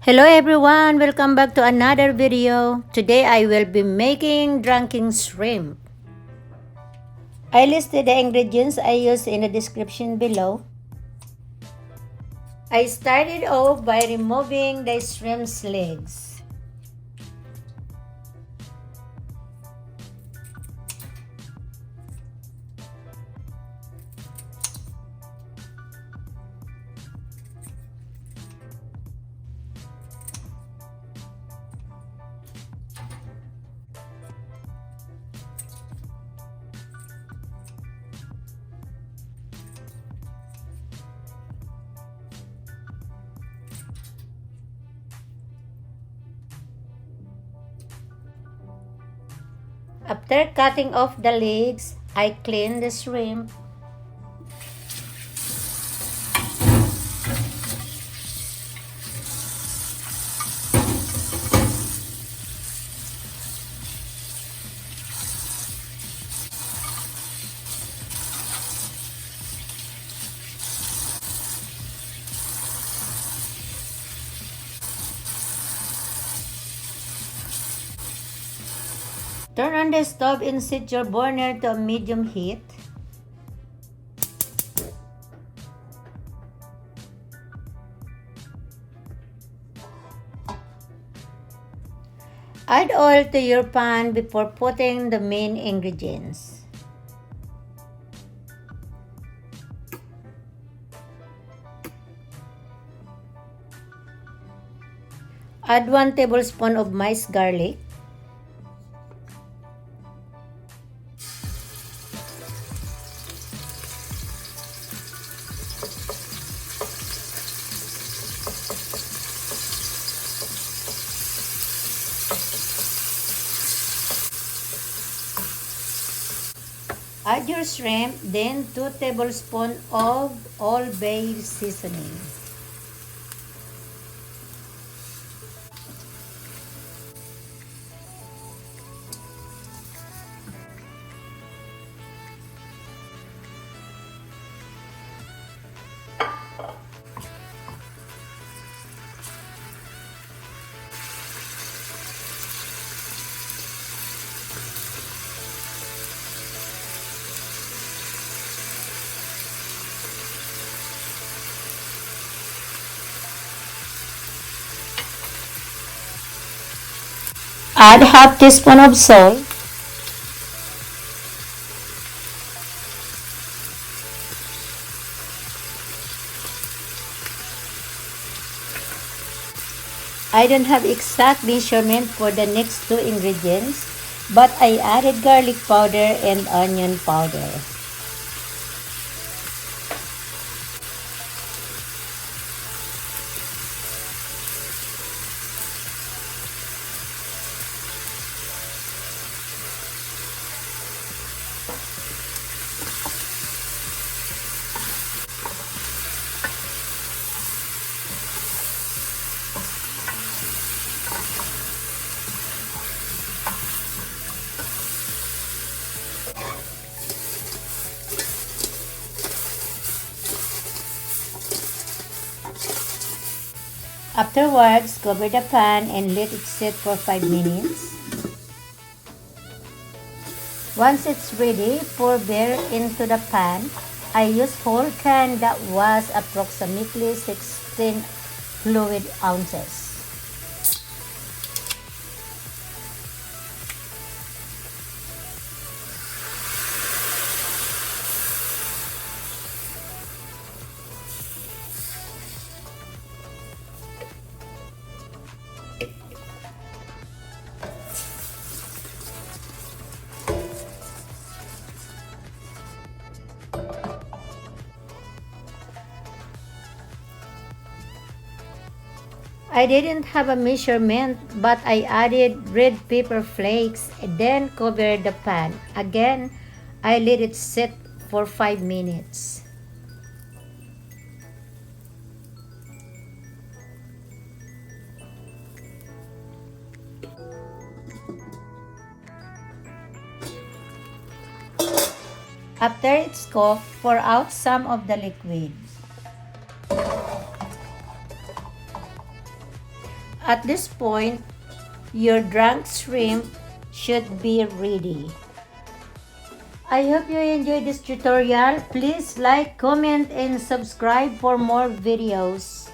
Hello everyone, welcome back to another video. Today I will be making drunken shrimp. I listed the ingredients I used in the description below. I started off by removing the shrimp's legs. After cutting off the legs, I clean the shrimp. Turn on the stove and set your burner to a medium heat. Add oil to your pan before putting the main ingredients. Add 1 tablespoon of minced garlic. Add your shrimp, then 2 tablespoons of Old Bay seasoning. Add half teaspoon of salt. I don't have exact measurement for the next 2 ingredients, but I added garlic powder and onion powder. Afterwards, cover the pan and let it sit for 5 minutes. Once it's ready, pour beer into the pan. I used whole can that was approximately 16 fluid ounces. I didn't have a measurement, but I added red pepper flakes and then covered the pan. Again, I let it sit for 5 minutes. After it's cooked, pour out some of the liquid. At this point, your drunk shrimp should be ready. I hope you enjoyed this tutorial. Please like, comment, and subscribe for more videos.